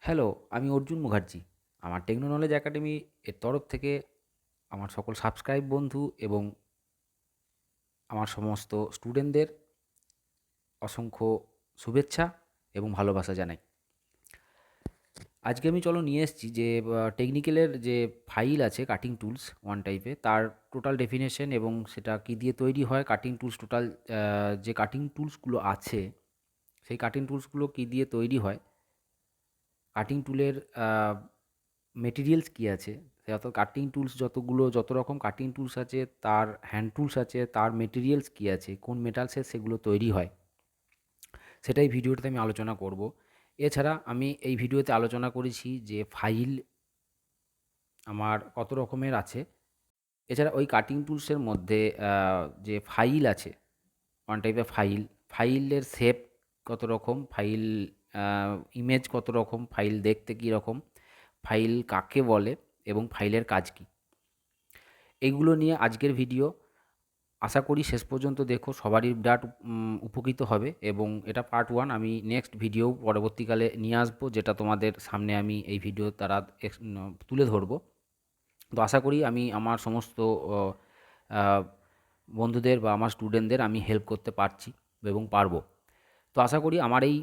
Hello, আমি অর্জুন মুখার্জি। আমার techno knowledge academy এর তরফ থেকে আমার সকল সাবস্ক্রাইব বন্ধু এবং আমার সমস্ত স্টুডেন্টদের অসংখ্য শুভেচ্ছা এবং ভালোবাসা জানাই। আজকে আমি নিয়ে এসেছি যে টেকনিক্যালের যে ফাইল আছে কাটিং টুলস ওয়ান টাইপের তার টোটাল ডেফিনেশন এবং সেটা কী দিয়ে তৈরি হয় কাটিং টুলস টোটাল যে কাটিং টুলসগুলো আছে সেই কাটিং টুলসগুলো কী দিয়ে তৈরি হয়, কাটিং টুলের মেটেরিয়ালস কী আছে, অর্থাৎ কাটিং টুলস যত রকম কাটিং টুলস আছে তার হ্যান্ড টুলস আছে তার মেটেরিয়ালস কী আছে, কোন মেটালসের সেগুলো তৈরি হয়, সেটাই ভিডিওটাতে আমি আলোচনা করব। এছাড়া আমি এই ভিডিওতে আলোচনা করেছি যে ফাইল আমার কত রকমের আছে। এছাড়া ওই কাটিং টুলসের মধ্যে যে ফাইল আছে, ওয়ান টাইপের ফাইলের শেপ কত রকম, ফাইল ইমেজ কত রকম, ফাইল দেখতে কী রকম, ফাইল কাকে বলে এবং ফাইলের কাজ কী, এইগুলো নিয়ে আজকের ভিডিও। আশা করি শেষ পর্যন্ত দেখো, সবারই বিরাট উপকৃত হবে এবং এটা পার্ট 1। আমি নেক্সট ভিডিও পরবর্তীকালে নিয়ে আসবো, যেটা তোমাদের সামনে আমি এই ভিডিও দ্বারা তুলে ধরবো। তো আশা করি আমি আমার সমস্ত আহ, বন্ধুদের বা আমার স্টুডেন্টদের আমি হেল্প করতে পারছি এবং পারবো। তো আশা করি আমার এই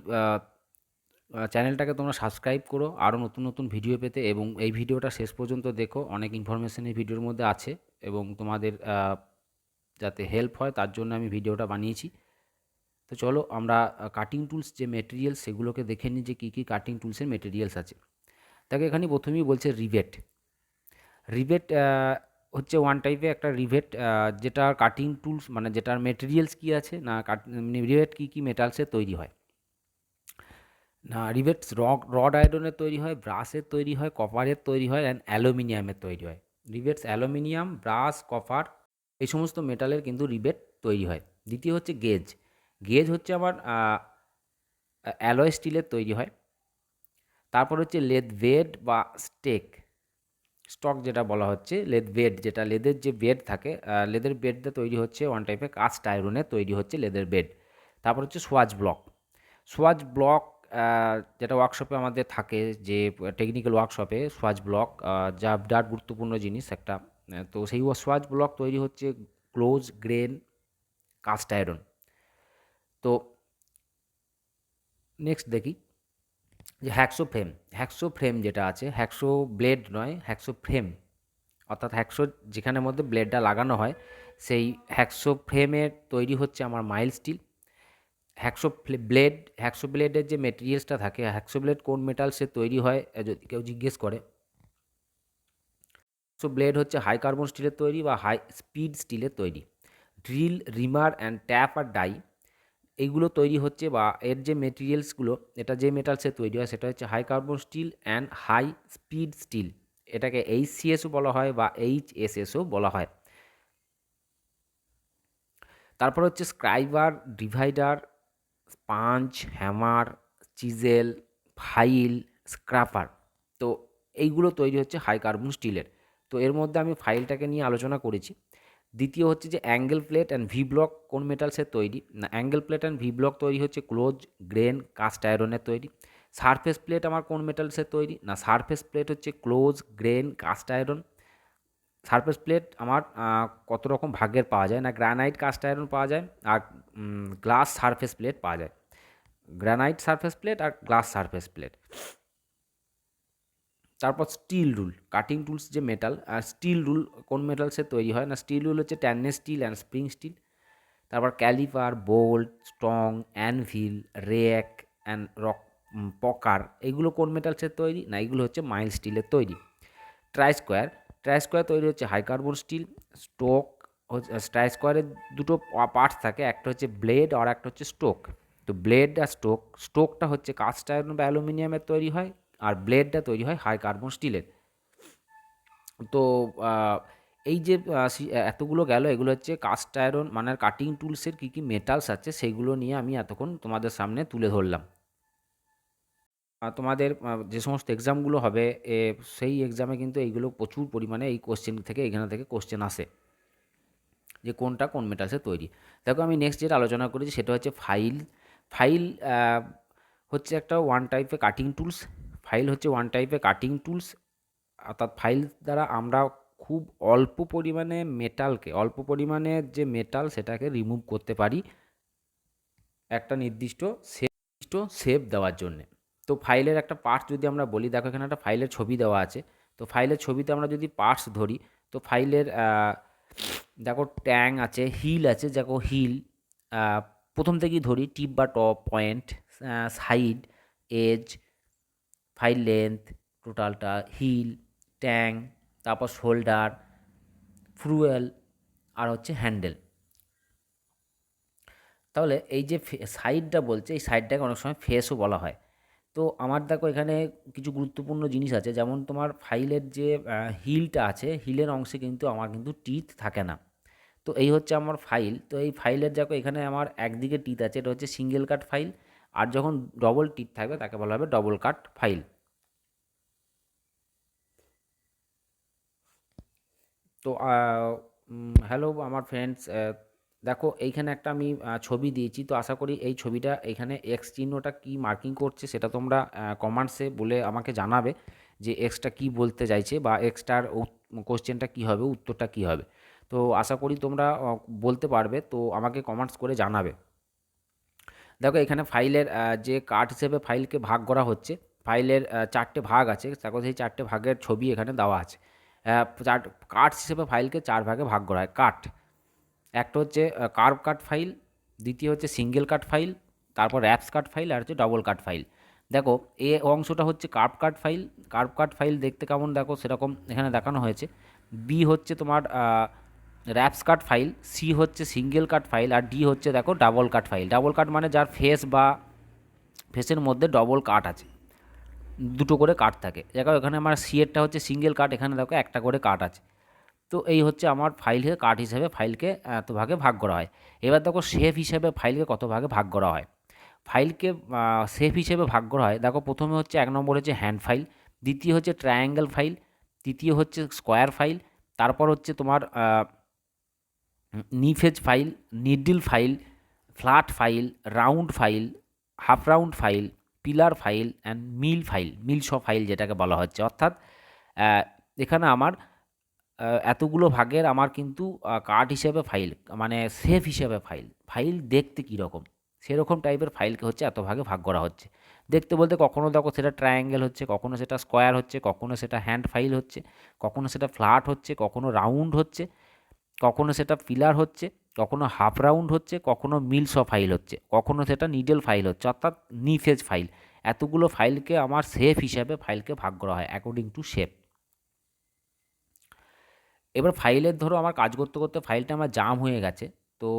চ্যানেলটাকে তোমরা সাবস্ক্রাইব করো আরও নতুন নতুন ভিডিও পেতে, এবং এই ভিডিওটা শেষ পর্যন্ত দেখো, অনেক ইনফরমেশন এই ভিডিওর মধ্যে আছে এবং তোমাদের যাতে হেল্প হয় তার জন্য আমি ভিডিওটা বানিয়েছি। তো চলো আমরা কাটিং টুলস যে মেটেরিয়ালস সেগুলোকে দেখে নিই যে কী কী কাটিং টুলসের মেটেরিয়ালস আছে। তাকে এখানে প্রথমেই বলছে রিভেট। রিভেট হচ্ছে ওয়ান টাইপের একটা রিভেট, যেটার কাটিং টুলস মানে যেটার মেটেরিয়ালস কী আছে না, রিভেট কী কী মেটালসের তৈরি হয় না। রিভেটস রড আয়রনের তৈরি হয়, ব্রাশের তৈরি হয়, কপারের তৈরি হয় অ্যান্ড অ্যালুমিনিয়ামের তৈরি হয়। রিভেটস অ্যালুমিনিয়াম, ব্রাশ, কপার এই সমস্ত মেটালের কিন্তু রিভেট তৈরি হয়। দ্বিতীয় হচ্ছে গেজ। গেজ হচ্ছে আমার অ্যালয় স্টিলের তৈরি হয়। তারপর হচ্ছে লেদ বেড বা স্টক যেটা বলা হচ্ছে লেদ বেড, যেটা লেদের যে বেড থাকে, লেদের বেডটা তৈরি হচ্ছে ওয়ান টাইপের কাস্ট আয়রনের তৈরি হচ্ছে লেদের বেড। তারপর হচ্ছে সোয়াজ ব্লক। সোয়াজ ব্লক যেটা ওয়ার্কশপে আমাদের থাকে, যে টেকনিক্যাল ওয়ার্কশপে সোয়াজ ব্লক যা বিরাট গুরুত্বপূর্ণ জিনিস একটা। তো সেই সোয়াজ ব্লক তৈরি হচ্ছে ক্লোজ গ্রেন কাস্ট আয়রন। তো নেক্সট দেখি যে হ্যাকসো ফ্রেম যেটা আছে, হ্যাকসো ব্লেড নয়, হ্যাকসো ফ্রেম, অর্থাৎ হ্যাকসো যেখানের মধ্যে ব্লেডটা লাগানো হয় সেই হ্যাকসো ফ্রেমের তৈরি হচ্ছে আমার মাইল স্টিল। হ্যাকসো ব্লেডের যে মেটেরিয়ালসটা থাকে, হ্যাকসো ব্লেড কোন মেটালসে তৈরি হয় যদি কেউ জিজ্ঞেস করে, সো ব্লেড হচ্ছে হাই কার্বন স্টিলের তৈরি বা হাই স্পিড স্টিলের তৈরি। Drill, রিমার and tap R die এইগুলো তৈরি হচ্ছে, বা এর যে মেটেরিয়ালসগুলো এটা যে মেটালসে তৈরি হয় সেটা হচ্ছে high carbon steel and high speed steel. এটাকে HCSও বলা হয় বা HSSও বলা হয়। তারপর হচ্ছে scriber, divider, punch, hammer, chisel, file, scraper. তো এইগুলো তৈরি হচ্ছে হাই কার্বন স্টিলের। তো এর মধ্যে আমি ফাইলটাকে নিয়ে আলোচনা করেছি। দ্বিতীয় হচ্ছে যে angle plate and V block কোন মেটালসের তৈরি না, angle plate and V block তৈরি হচ্ছে ক্লোজ গ্রেন কাস্ট আয়রনের তৈরি। সারফেস প্লেট আমার কোন মেটালসের তৈরি না, সারফেস প্লেট হচ্ছে close grain cast iron. Surface plate আমার কত রকম ভাগের পাওয়া যায় না, গ্রানাইট কাস্ট আয়রন পাওয়া যায় আর গ্লাস সারফেস প্লেট পাওয়া যায়। গ্রানাইট সারফেস প্লেট আর গ্লাস সারফেস প্লেট। তারপর স্টিল রুল, কাটিং টুলস যে মেটাল, আর স্টিল রুল কোন মেটালসের তৈরি হয় না, স্টিল রুল হচ্ছে stainless steel and spring steel. তারপর caliper, bolt, strong, anvil, rake and poker এগুলো কোন মেটালসের তৈরি না, এগুলো হচ্ছে মাইল স্টিলের তৈরি। ট্রাই স্কোয়ার তৈরি হচ্ছে high carbon steel. Stock try স্কোয়ারের দুটো পার্টস থাকে, একটা হচ্ছে ব্লেড আর একটা হচ্ছে স্টোক। তো ব্লেড আর স্টোকটা হচ্ছে কাস্ট আয়রন বা অ্যালুমিনিয়ামের তৈরি হয়, আর ব্লেডটা তৈরি হয় হাই কার্বন স্টিলের। তো এই যে এতগুলো গেল, এগুলো হচ্ছে কাস্ট আয়রন মানে কাটিং টুলসের কী কী মেটালস আছে সেইগুলো নিয়ে আমি এতক্ষণ তোমাদের সামনে তুলে ধরলাম। তোমাদের যে সমস্ত এক্সামগুলো হবে সেই এক্সামে কিন্তু এইগুলো প্রচুর পরিমাণে এই কোশ্চেন থেকে এখানে থেকে কোশ্চেন আসে, যে কোনটা কোন মেটালসে তৈরি। দেখো আমি নেক্সট যেটা আলোচনা করেছি সেটা হচ্ছে ফাইল। ফাইল হচ্ছে একটা ওয়ান টাইপের কাটিং টুলস। ফাইল হচ্ছে ওয়ান টাইপের কাটিং টুলস, অর্থাৎ ফাইল দ্বারা আমরা খুব অল্প পরিমাণে যে মেটাল সেটাকে রিমুভ করতে পারি একটা নির্দিষ্ট শেপ দেওয়ার জন্যে। তো ফাইলের একটা পার্টস যদি আমরা বলি, দেখো এখানে একটা ফাইলের ছবি দেওয়া আছে। তো ফাইলের ছবিতে আমরা যদি পার্টস ধরি, তো ফাইলের দেখো ট্যাং আছে, হিল আছে, দেখো হিল প্রথম থেকেই ধরি, টিপ বা top, point, side, edge, file length টোটালটা, হিল, ট্যাং, তারপর শোল্ডার, ফ্রুয়েল, আর হচ্ছে হ্যান্ডেল। তাহলে এই যে সাইডটা বলছে, এই সাইডটাকে অনেক সময় ফেসও বলা হয়। তো আমার দেখো এখানে কিছু গুরুত্বপূর্ণ জিনিস আছে, যেমন তোমার ফাইলের যে হিলটা আছে, হিলের অংশে কিন্তু আমার কিন্তু টিথ থাকে না। তো এই হচ্ছে আমার ফাইল। তো এই ফাইলের দেখো এখানে আমার একদিকে টিথ আছে, এটা হচ্ছে সিঙ্গেল কাট ফাইল। আর যখন ডবল টিথ থাকবে তাকে বলা হবে ডবল কাট ফাইল। তো হ্যালো আমার ফ্রেন্ডস, দেখো এইখানে একটা আমি ছবি দিয়েছি। তো আশা করি এই ছবিটা, এইখানে এক্স চিহ্নটা কি মার্কিং করছে সেটা তোমরা কমেন্টসে বলে আমাকে জানাবে যে এক্সটা কি বলতে চাইছে, বা এক্সটার কোশ্চেনটা কী হবে, উত্তরটা কী হবে। তো আশা করি তোমরা বলতে পারবে, তো আমাকে কমেন্টস করে জানাবে। দেখো এখানে ফাইলের যে কার্ড হিসেবে ফাইলকে ভাগ করা হচ্ছে, ফাইলের চারটে ভাগ আছে, দেখো সেই চারটে ভাগের ছবি এখানে দেওয়া আছে। চার কার্ডস হিসেবে ফাইলকে চার ভাগে ভাগ করা হয়। কাট, একটা হচ্ছে কার্ভ কাট ফাইল, দ্বিতীয় হচ্ছে সিঙ্গেল কাট ফাইল, তারপর র্যাপস কাট ফাইল, আর হচ্ছে ডবল কাট ফাইল। দেখো এ অংশটা হচ্ছে কার্ভ কাট ফাইল। কার্ভ কাট ফাইল দেখতে কেমন দেখো সেরকম এখানে দেখানো হয়েছে। বি হচ্ছে তোমার র্যাপস কাট ফাইল, সি হচ্ছে সিঙ্গেল কাট ফাইল, আর ডি হচ্ছে দেখো ডাবল কাট ফাইল। ডাবল কাট মানে যার ফেস বা ফেসের মধ্যে ডবল কাট আছে, দুটো করে কাট থাকে। দেখো এখানে আমার সি এরটা হচ্ছে সিঙ্গেল কাট, এখানে দেখো একটা করে কাট আছে। তো এই হচ্ছে আমার ফাইলের কাট হিসেবে ফাইলকে এত ভাগে ভাগ করা হয়। এবার দেখো শেপ হিসেবে ফাইলকে কত ভাগে ভাগ করা হয়। ফাইলকে শেপ হিসেবে ভাগ করা হয়, দেখো প্রথমে হচ্ছে এক নম্বর হচ্ছে হ্যান্ড ফাইল, দ্বিতীয় হচ্ছে ট্রায়াঙ্গেল ফাইল, তৃতীয় হচ্ছে স্কোয়ার ফাইল, তারপর হচ্ছে তোমার knife edge file, needle file, flat file, round file, half round file, pillar file and mill file, mills file যেটাকে বলা হচ্ছে। অর্থাৎ এখানে আমার এতগুলো ভাগের আমার কিন্তু কার্ড হিসেবে ফাইল, মানে সেফ হিসেবে ফাইল, ফাইল দেখতে কীরকম সেরকম টাইপের ফাইলকে হচ্ছে এত ভাগে ভাগ করা হচ্ছে। দেখতে বলতে কখনও দেখো সেটা ট্রায়াঙ্গেল হচ্ছে, কখনও সেটা স্কোয়ার হচ্ছে, কখনও সেটা হ্যান্ড ফাইল হচ্ছে, কখনও সেটা ফ্ল্যাট হচ্ছে, কখনও রাউন্ড হচ্ছে, কখনও সেটা পিলার হচ্ছে, কখনও হাফ রাউন্ড হচ্ছে, কখনও মিলস ফাইল হচ্ছে, কখনও সেটা নিডল ফাইল হচ্ছে, অর্থাৎ নিফেজ ফাইল। এতগুলো ফাইলকে আমার শেপ হিসাবে ফাইলকে ভাগ করা হয় অ্যাকর্ডিং টু শেপ। এবার ফাইলের ধরো আমার কাজ করতে করতে ফাইলটা আমার জাম হয়ে গেছে, তো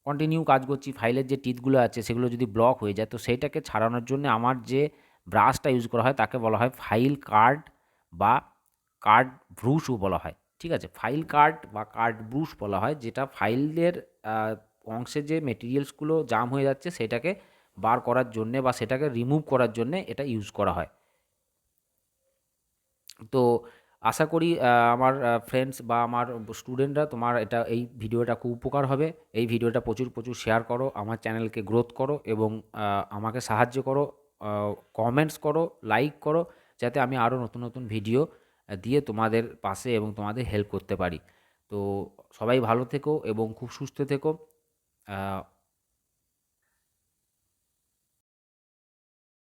কন্টিনিউ কাজ করছি, ফাইলের যে টিথগুলো আছে সেগুলো যদি ব্লক হয়ে যায়, তো সেইটাকে ছাড়ানোর জন্য আমার যে ব্রাশটা ইউজ করা হয় তাকে বলা হয় ফাইল কার্ড বা কার্ড ব্রুশও বলা হয়। ঠিক আছে, ফাইল কার্ড বা কার্ড ব্রুশ বলা হয়, যেটা ফাইলের অংশে যে মেটেরিয়ালসগুলো জাম হয়ে যাচ্ছে সেটাকে বার করার জন্যে বা সেটাকে রিমুভ করার জন্যে এটা ইউজ করা হয়। তো আশা করি আমার ফ্রেন্ডস বা আমার স্টুডেন্টরা তোমার এই ভিডিওটা খুব উপকার হবে। এই ভিডিওটা প্রচুর প্রচুর শেয়ার করো, আমার চ্যানেলকে গ্রোথ করো এবং আমাকে সাহায্য করো, কমেন্টস করো, লাইক করো, যাতে আমি আরও নতুন নতুন ভিডিও দিয়ে তোমাদের পাশে এবং তোমাদের হেল্প করতে পারি। তো সবাই ভালো থেকো এবং খুব সুস্থ থেকো।